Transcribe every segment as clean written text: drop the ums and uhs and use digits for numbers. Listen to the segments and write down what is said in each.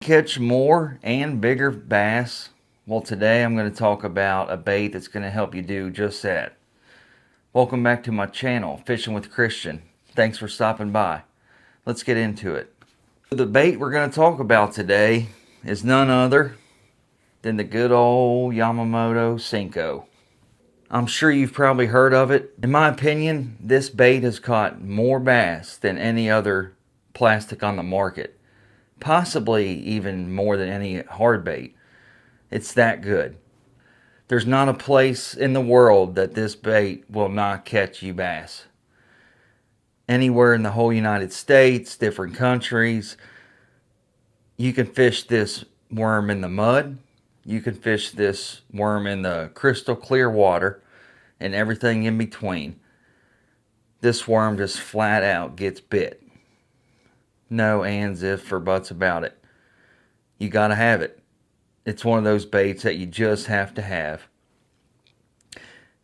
Catch more and bigger bass? Well, today I'm going to talk about a bait that's going to help you do just that. Welcome back to my channel, Fishing with Christian. Thanks for stopping by. Let's get into it. The bait we're going to talk about today is none other than the good old Yamamoto Senko. I'm sure you've probably heard of it. In my opinion, this bait has caught more bass than any other plastic on the market. Possibly even more than any hard bait. It's that good. There's not a place in the world that this bait will not catch you bass. Anywhere in the whole United States, different countries, you can fish this worm in the mud. You can fish this worm in the crystal clear water and everything in between. This worm just flat out gets bit. No ands, ifs, or buts about it. You gotta have it. It's one of those baits that you just have to have.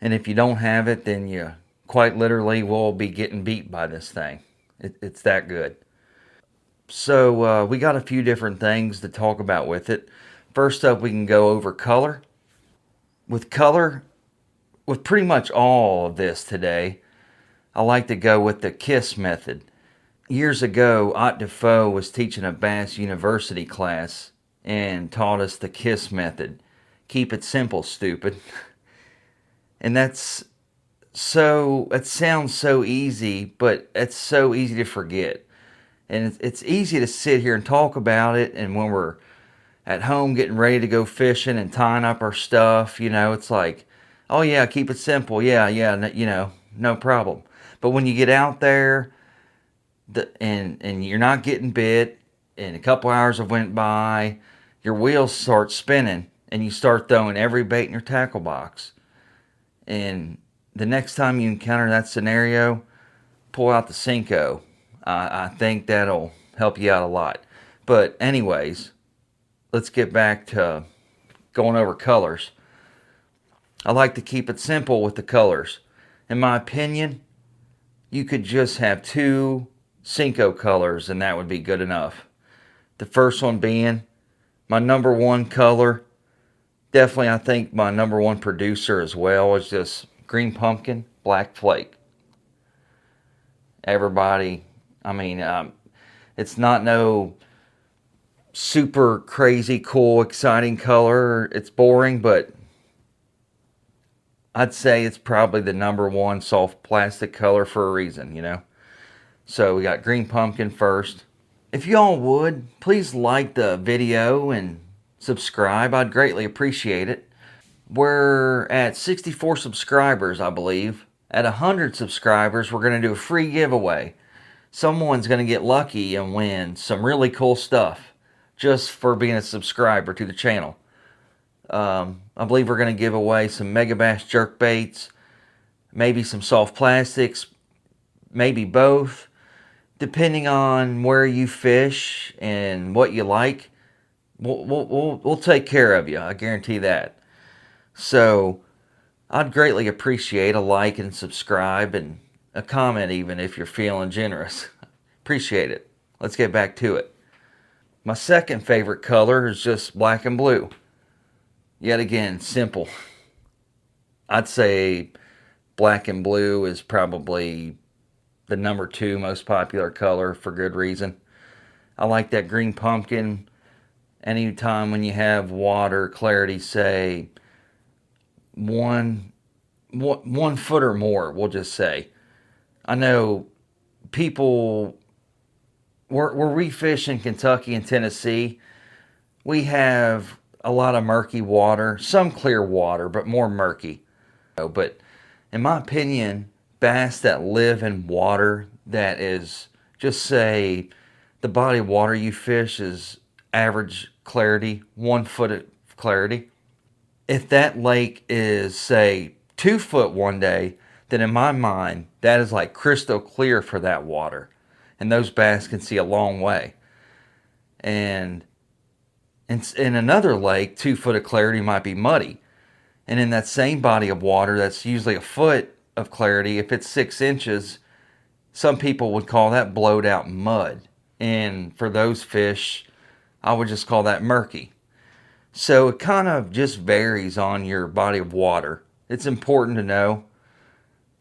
And if you don't have it, then you quite literally will be getting beat by this thing. It's that good. So we got a few different things to talk about with it. First up, we can go over color. With pretty much all of this today, I like to go with the KISS method. Years ago, Ott Defoe was teaching a Bass University class and taught us the KISS method. Keep it simple, stupid. And it sounds so easy, but it's so easy to forget. And it's easy to sit here and talk about it, and when we're at home getting ready to go fishing and tying up our stuff, it's like, oh yeah, keep it simple. Yeah, no problem. But when you get out there, and you're not getting bit, and a couple hours have went by, your wheels start spinning, and you start throwing every bait in your tackle box. And the next time you encounter that scenario, pull out the Senko. I think that'll help you out a lot. But anyways, let's get back to going over colors. I like to keep it simple with the colors. In my opinion, you could just have two Senko colors and that would be good enough. The first one being my number one color. Definitely, I think my number one producer as well is just green pumpkin, black flake. Everybody, it's not no super crazy, cool, exciting color. It's boring, but I'd say it's probably the number one soft plastic color for a reason, So we got green pumpkin first. If y'all would, please like the video and subscribe. I'd greatly appreciate it. We're at 64 subscribers, I believe. At 100 subscribers, we're going to do a free giveaway. Someone's going to get lucky and win some really cool stuff just for being a subscriber to the channel. I believe we're going to give away some Mega Bass jerk baits, maybe some soft plastics, maybe both. Depending on where you fish and what you like, we'll take care of you. I guarantee that. So I'd greatly appreciate a like and subscribe and a comment even if you're feeling generous. Appreciate it. Let's get back to it. My second favorite color is just black and blue. Yet again, simple. I'd say black and blue is probably the number two most popular color for good reason. I like that green pumpkin. Anytime when you have water clarity, say 1 foot or more, we'll just say. I know people, where we fish in Kentucky and Tennessee, we have a lot of murky water, some clear water, but more murky. But in my opinion, bass that live in water that is, just say, the body of water you fish is average clarity, 1 foot of clarity. If that lake is, say, 2 foot one day, then in my mind, that is like crystal clear for that water. And those bass can see a long way. And in another lake, 2 foot of clarity might be muddy. And in that same body of water, that's usually a foot of clarity. If it's 6 inches, some people would call that blowed out mud. And for those fish, I would just call that murky. So it kind of just varies on your body of water. It's important to know,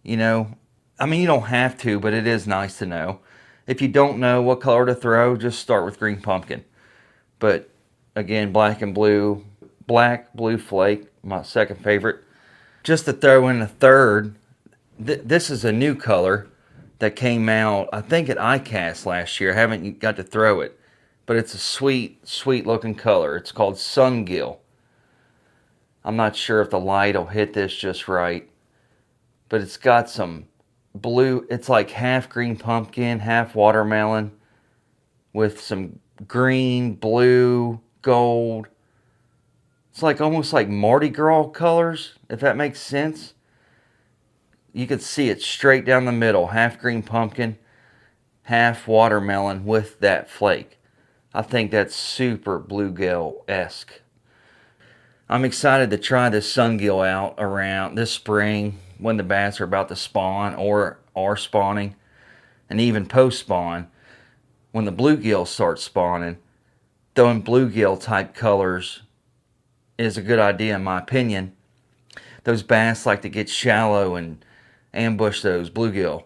you know. I mean, you don't have to, but it is nice to know. If you don't know what color to throw, just start with green pumpkin. But again, black, blue flake, my second favorite. Just to throw in a third, this is a new color that came out, I think at ICAST last year. I haven't got to throw it, but it's a sweet, sweet looking color. It's called sungill. I'm not sure if the light will hit this just right, but it's got some blue. It's like half green pumpkin, half watermelon, with some green, blue, gold. It's like almost like Mardi Gras colors, if that makes sense. You could see it straight down the middle, half green pumpkin, half watermelon with that flake. I think that's super bluegill-esque. I'm excited to try this sungill out around this spring when the bass are about to spawn or are spawning, and even post-spawn when the bluegill starts spawning. Throwing bluegill type colors is a good idea in my opinion. Those bass like to get shallow and ambush those bluegill.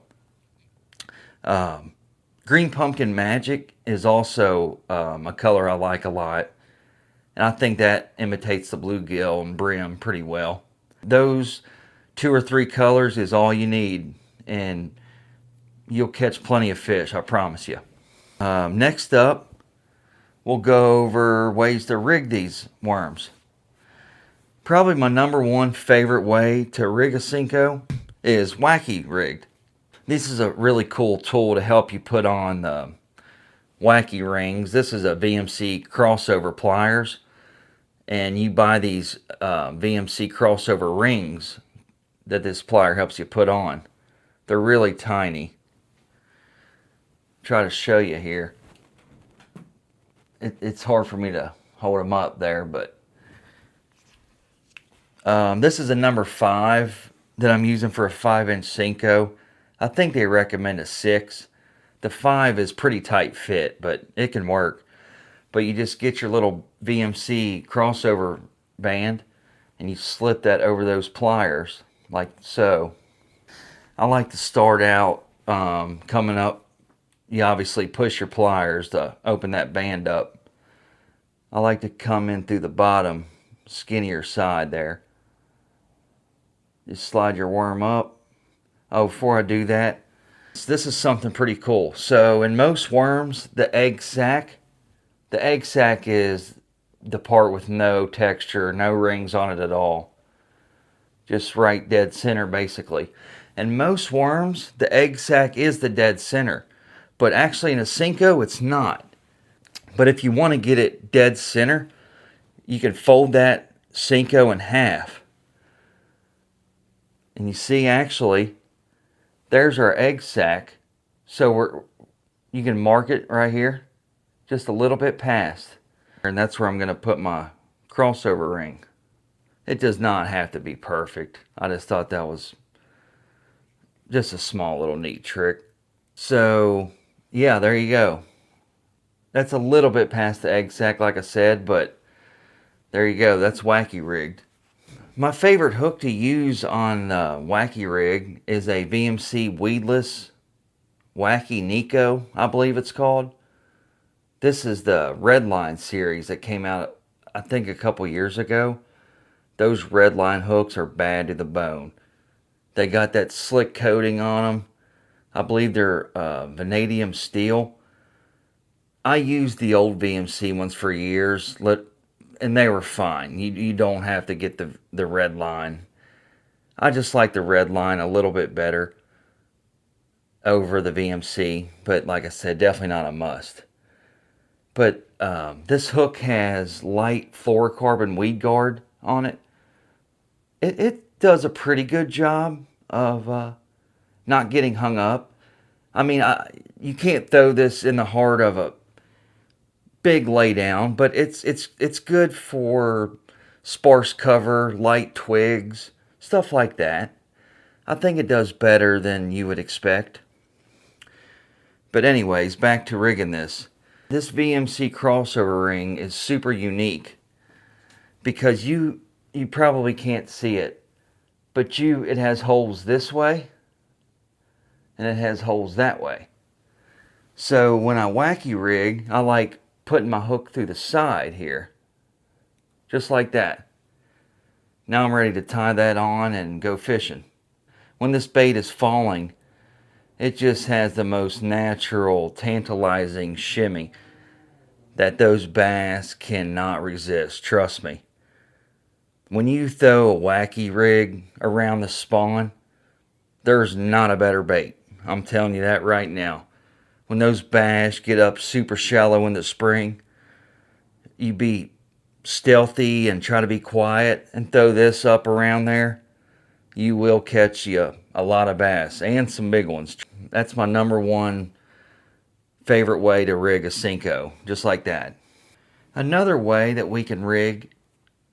Green pumpkin magic is also a color I like a lot, and I think that imitates the bluegill and brim pretty well. Those 2 or 3 colors is all you need, and you'll catch plenty of fish, I promise you. Next up, we'll go over ways to rig these worms. Probably my number one favorite way to rig a Senko is Wacky Rigged. This is a really cool tool to help you put on wacky rings. This is a Vmc Crossover Pliers, and you buy these Vmc Crossover rings that this plier helps you put on. They're really tiny. Try to show you here. It's hard for me to hold them up there, but this is a number 5 that I'm using for a 5-inch Senko. I think they recommend a 6. The 5 is pretty tight fit, but it can work. But you just get your little VMC crossover band and you slip that over those pliers like so. I like to start out coming up. You obviously push your pliers to open that band up. I like to come in through the bottom skinnier side there. Just slide your worm up. Oh, before I do that, this is something pretty cool. So in most worms, the egg sac is the part with no texture, no rings on it at all. Just right dead center basically. And most worms, the egg sac is the dead center. But actually in a Senko, it's not. But if you want to get it dead center, you can fold that Senko in half. And you see, actually, there's our egg sac. So you can mark it right here, just a little bit past. And that's where I'm going to put my crossover ring. It does not have to be perfect. I just thought that was just a small little neat trick. So, yeah, there you go. That's a little bit past the egg sac, like I said, but there you go. That's Wacky Rigged. My favorite hook to use on Wacky Rig is a VMC weedless Wacky Neko, I believe it's called. This is the Redline series that came out, I think, a couple years ago. Those Redline hooks are bad to the bone. They got that slick coating on them. I believe they're vanadium steel. I used the old VMC ones for years, and they were fine. You don't have to get the Redline. I just like the Redline a little bit better over the VMC, but like I said, definitely not a must. But this hook has light fluorocarbon weed guard on it. It does a pretty good job of not getting hung up. I mean, you can't throw this in the heart of a big laydown, but it's good for sparse cover, light twigs, stuff like that. I think it does better than you would expect. But anyways, back to rigging this. This VMC crossover ring is super unique because you probably can't see it, but it has holes this way and it has holes that way. So when I wacky rig, I like putting my hook through the side here, just like that. Now I'm ready to tie that on and go fishing. When this bait is falling, it just has the most natural, tantalizing shimmy that those bass cannot resist, trust me. When you throw a wacky rig around the spawn, there's not a better bait. I'm telling you that right now. When those bass get up super shallow in the spring, you be stealthy and try to be quiet and throw this up around there, you will catch you a lot of bass and some big ones. That's my number one favorite way to rig a Senko, just like that. Another way that we can rig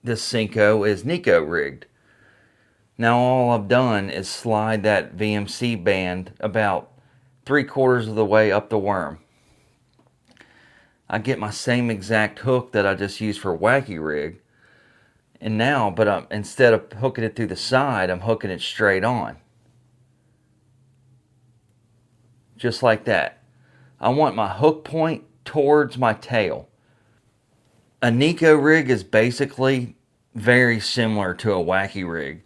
this Senko is Neko rigged. Now all I've done is slide that VMC band about 3/4 of the way up the worm. I get my same exact hook that I just used for wacky rig, and now, but instead of hooking it through the side, I'm hooking it straight on. Just like that. I want my hook point towards my tail. A Neko rig is basically very similar to a wacky rig.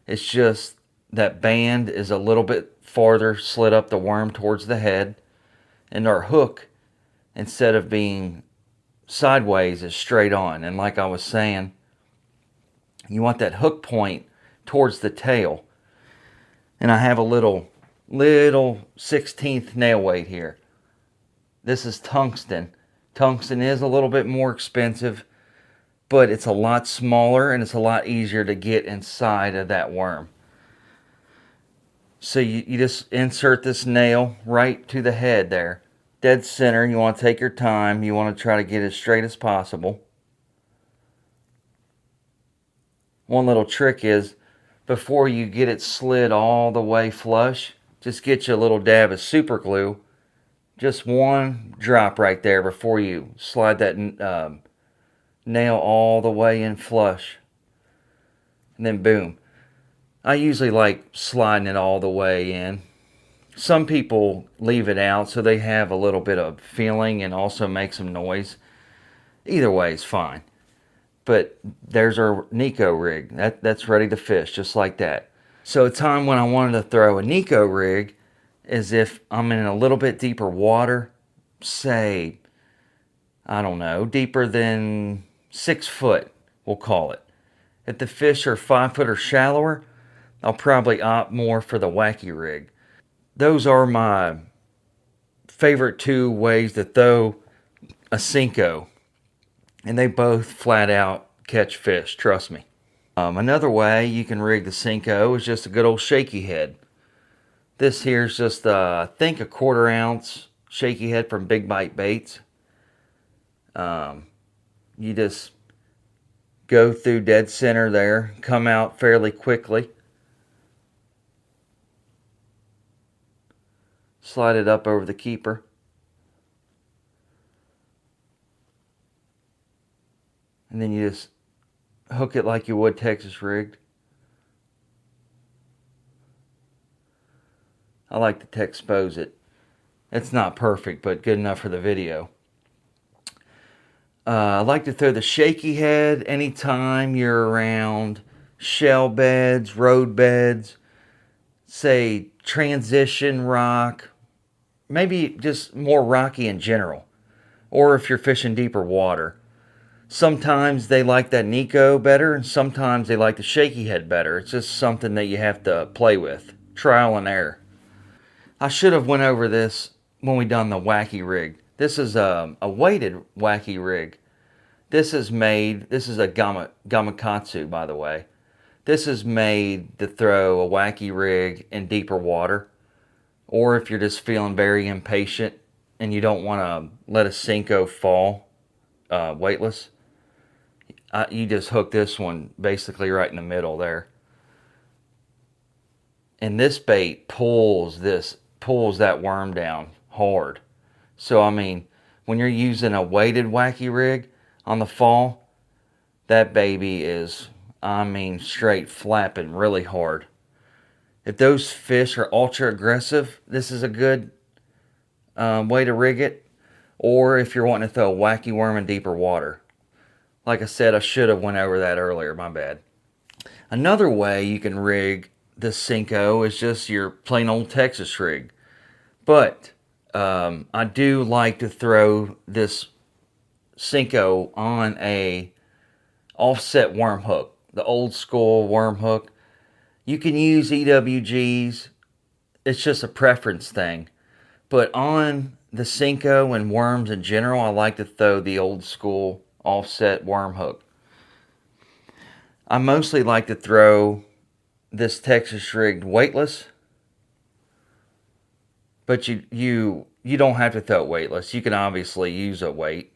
It's just that band is a little bit farther slid up the worm towards the head, and our hook, instead of being sideways, is straight on. And like I was saying, you want that hook point towards the tail. And I have a little 1/16 nail weight here. This is tungsten. Tungsten is a little bit more expensive, but it's a lot smaller and it's a lot easier to get inside of that worm. So you just insert this nail right to the head there. Dead center. You want to take your time. You want to try to get as straight as possible. One little trick is, before you get it slid all the way flush, just get you a little dab of super glue. Just one drop right there before you slide that nail all the way in flush. And then boom. I usually like sliding it all the way in. Some people leave it out so they have a little bit of feeling and also make some noise. Either way is fine. But there's our Neko rig. That's ready to fish, just like that. So a time when I wanted to throw a Neko rig is if I'm in a little bit deeper water, say, I don't know, deeper than 6 foot, we'll call it. If the fish are 5 foot or shallower, I'll probably opt more for the wacky rig. Those are my favorite two ways to throw a Senko. And they both flat out catch fish, trust me. Another way you can rig the Senko is just a good old Shaky Head. This here is just, I think, a 1/4 ounce Shaky Head from Big Bite Baits. You just go through dead center there, come out fairly quickly. Slide it up over the keeper. And then you just hook it like you would Texas rigged. I like to expose it. It's not perfect, but good enough for the video. I like to throw the Shaky Head anytime you're around shell beds, road beds, say transition rock, maybe just more rocky in general, or if you're fishing deeper water. Sometimes they like that Neko better, and sometimes they like the Shaky Head better. It's just something that you have to play with. Trial and error. I should have went over this when we done the wacky rig. This is a weighted wacky rig. This is a gamakatsu, by the way. This is made to throw a wacky rig in deeper water. Or if you're just feeling very impatient and you don't want to let a Senko fall weightless, you just hook this one basically right in the middle there. And this bait pulls that worm down hard. So I mean, when you're using a weighted wacky rig on the fall, that baby is, I mean, straight flapping really hard. If those fish are ultra aggressive, this is a good way to rig it. Or if you're wanting to throw a wacky worm in deeper water. Like I said, I should have went over that earlier, my bad. Another way you can rig this Senko is just your plain old Texas rig. But I do like to throw this Senko on a offset worm hook, the old school worm hook. You can use EWGs. It's just a preference thing. But on the Senko and worms in general, I like to throw the old school offset worm hook. I mostly like to throw this Texas rigged weightless, but you don't have to throw it weightless. You can obviously use a weight.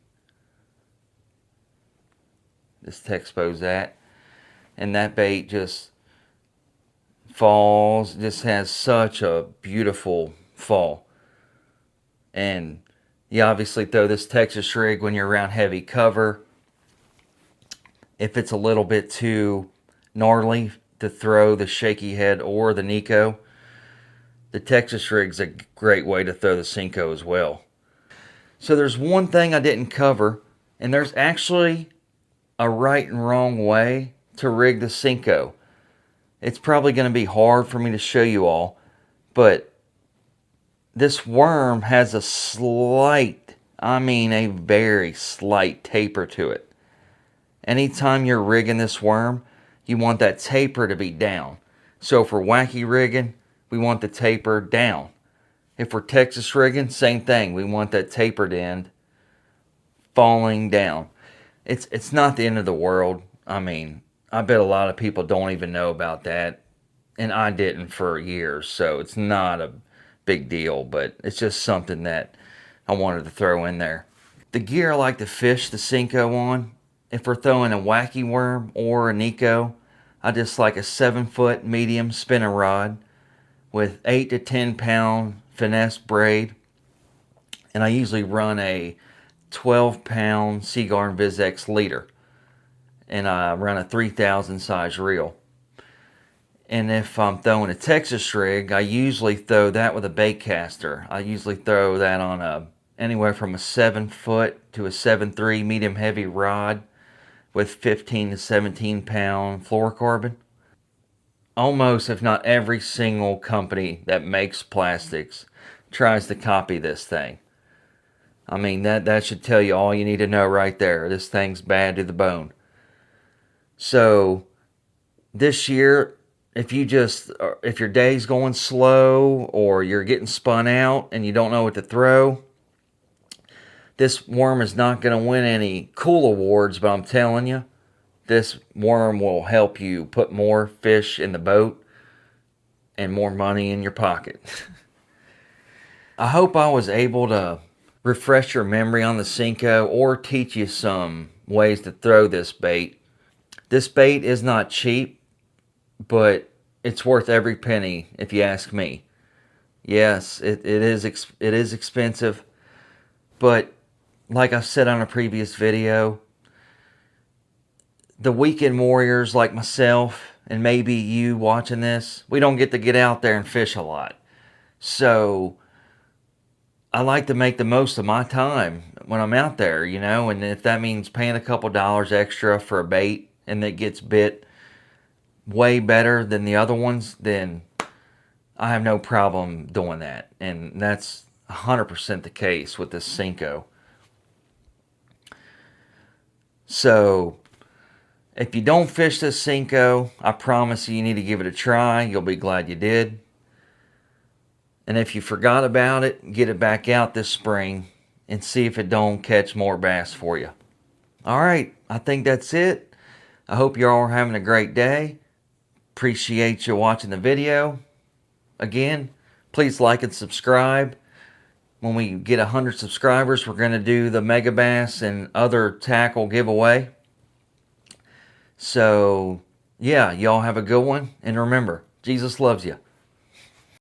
Just to expose that, and that bait just falls. Just has such a beautiful fall. And you obviously throw this Texas rig when you're around heavy cover. If it's a little bit too gnarly to throw the Shaky Head or the Neko, the Texas rig's a great way to throw the Senko as well. So there's one thing I didn't cover, and there's actually a right and wrong way to rig the Senko. It's probably going to be hard for me to show you all, but this worm has a slight, I mean a very slight taper to it. Anytime you're rigging this worm, you want that taper to be down. So for wacky rigging, we want the taper down. If we're Texas rigging, same thing. We want that tapered end falling down. It's not the end of the world. I mean, I bet a lot of people don't even know about that. And I didn't for years, so it's not a big deal, but it's just something that I wanted to throw in there. The gear I like to fish the Senko on, if we're throwing a wacky worm or a Neko, I just like a 7-foot medium spinning rod with 8 to 10 pound finesse braid, and I usually run a 12-pound Seaguar VizX leader, and I run a 3000 size reel. And if I'm throwing a Texas rig, I usually throw that with a bait caster. I usually throw that on anywhere from a 7-foot to a 7.3 medium heavy rod with 15 to 17 pound fluorocarbon. Almost, if not every single company that makes plastics tries to copy this thing. I mean, that should tell you all you need to know right there. This thing's bad to the bone. So this year, if your day's going slow or you're getting spun out and you don't know what to throw, this worm is not going to win any cool awards, but I'm telling you, this worm will help you put more fish in the boat and more money in your pocket. I hope I was able to refresh your memory on the Senko or teach you some ways to throw this bait. This bait is not cheap, but it's worth every penny if you ask me. Yes, it is expensive, but like I said on a previous video, the weekend warriors like myself and maybe you watching this, we don't get to get out there and fish a lot. So I like to make the most of my time when I'm out there, you know, and if that means paying a couple dollars extra for a bait and it gets bit way better than the other ones, then I have no problem doing that. And that's 100% the case with this Senko. So if you don't fish this Senko, I promise you need to give it a try. You'll be glad you did. And if you forgot about it, get it back out this spring and see if it don't catch more bass for you. All right, I think that's it. I hope you all are having a great day. Appreciate you watching the video. Again, please like and subscribe. When we get 100 subscribers, we're going to do the Mega Bass and other tackle giveaway. So, yeah, y'all have a good one. And remember, Jesus loves you.